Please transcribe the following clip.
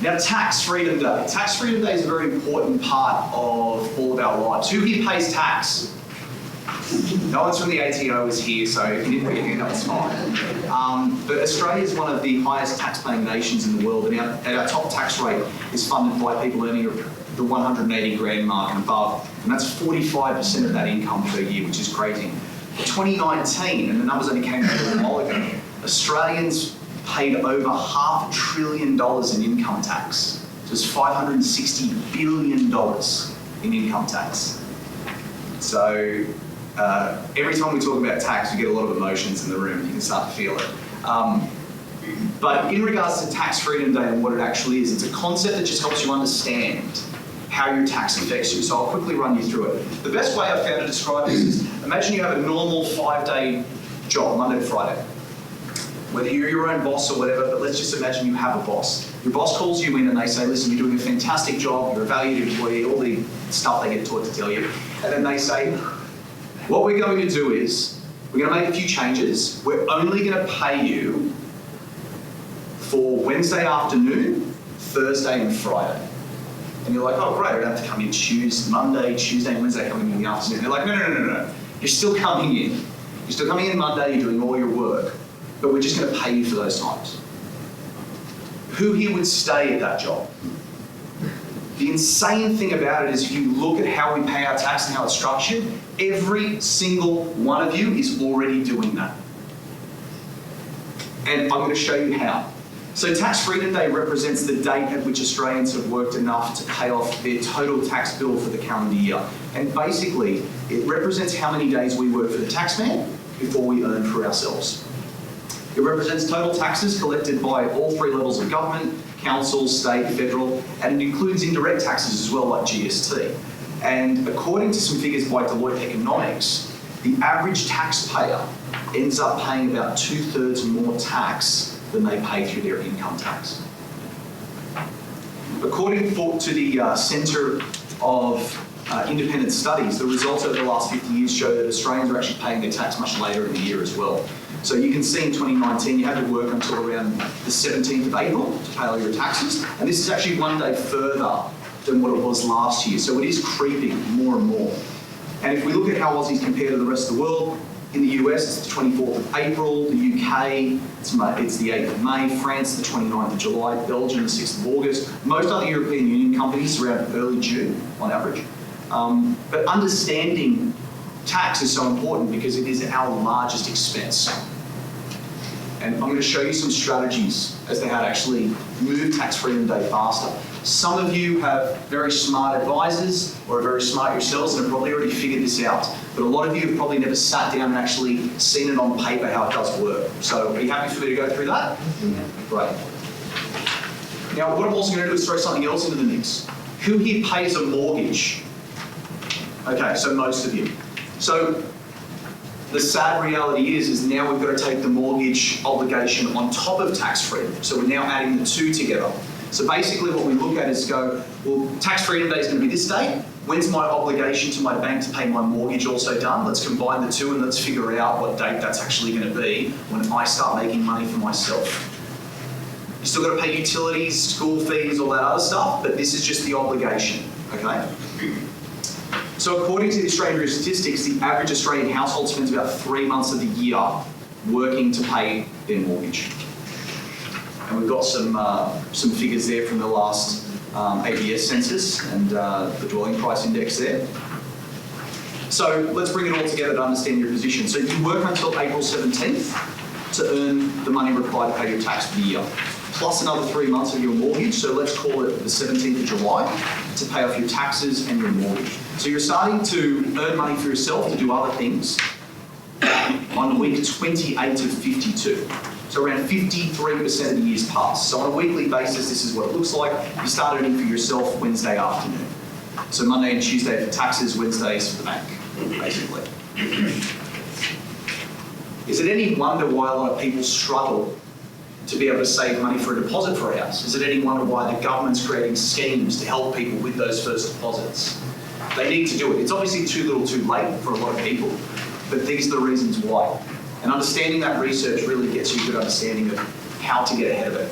Now, Tax Freedom Day. Tax Freedom Day is a very important part of all of our lives. Who here pays tax? No one's from the ATO is here, so if you didn't put your hand up, it's fine. But Australia is one of the highest tax-paying nations in the world, and our top tax rate is funded by people earning the 180 grand mark and above, and that's 45% of that income per year, which is crazy. For 2019, and the numbers only came out a little while ago, Australians paid over $500 billion in income tax. So it's $560 billion in income tax. So every time we talk about tax, we get a lot of emotions in the room. You can start to feel it. But in regards to Tax Freedom Day and what it actually is, it's a concept that just helps you understand how your tax affects you. So I'll quickly run you through it. The best way I've found to describe this is, imagine you have a normal 5-day job, Monday to Friday. Whether you're your own boss or whatever, but let's just imagine you have a boss. Your boss calls you in and they say, listen, you're doing a fantastic job, you're a valued employee, all the stuff they get taught to tell you. And then they say, what we're going to do is, we're going to make a few changes. We're only going to pay you for Wednesday afternoon, Thursday and Friday. And you're like, oh great, I don't have to come in Monday, Tuesday and Wednesday coming in the afternoon. They're like, no. You're still coming in. You're still coming in Monday, you're doing all your work, but we're just going to pay you for those times. Who here would stay at that job? The insane thing about it is if you look at how we pay our tax and how it's structured, every single one of you is already doing that. And I'm going to show you how. So Tax Freedom Day represents the date at which Australians have worked enough to pay off their total tax bill for the calendar year. And basically, it represents how many days we work for the taxman before we earn for ourselves. It represents total taxes collected by all 3 levels of government, council, state, federal, and it includes indirect taxes as well, like GST. And according to some figures by Deloitte Economics, the average taxpayer ends up paying about 2/3 more tax than they pay through their income tax. According to the Centre of Independent Studies, the results over the last 50 years show that Australians are actually paying their tax much later in the year as well. So you can see in 2019, you had to work until around the 17th of April to pay all your taxes. And this is actually 1 day further than what it was last year. So it is creeping more and more. And if we look at how Aussies compare to the rest of the world, in the US, it's the 24th of April, the UK, it's the 8th of May, France, the 29th of July, Belgium, the 6th of August. Most other European Union companies around early June on average. But understanding tax is so important because it is our largest expense. And I'm going to show you some strategies as to how to actually move Tax Freedom Day faster. Some of you have very smart advisors or are very smart yourselves and have probably already figured this out. But a lot of you have probably never sat down and actually seen it on paper how it does work. So are you happy for me to go through that? Great. Now what I'm also going to do is throw something else into the mix. Who here pays a mortgage? Okay, so most of you. So the sad reality is now we've got to take the mortgage obligation on top of tax freedom. So we're now adding the 2 together. So basically what we look at is go, well, Tax Freedom Day is going to be this date. When's my obligation to my bank to pay my mortgage also done? Let's combine the 2 and let's figure out what date that's actually going to be when I start making money for myself. You still got to pay utilities, school fees, all that other stuff, but this is just the obligation, okay? So according to the Australian Bureau of Statistics, the average Australian household spends about 3 months of the year working to pay their mortgage. And we've got some figures there from the last ABS census and the dwelling price index there. So let's bring it all together to understand your position. So you work until April 17th to earn the money required to pay your tax for the year, plus another 3 months of your mortgage. So let's call it the 17th of July to pay off your taxes and your mortgage. So you're starting to earn money for yourself to do other things on week 28 of 52. So around 53% of the year's passed. So on a weekly basis, this is what it looks like. You start earning for yourself Wednesday afternoon. So Monday and Tuesday for taxes, Wednesdays for the bank, basically. Is it any wonder why a lot of people struggle to be able to save money for a deposit for a house? Is it any wonder why the government's creating schemes to help people with those first deposits? They need to do it. It's obviously too little too late for a lot of people, but these are the reasons why. And understanding that research really gets you a good understanding of how to get ahead of it.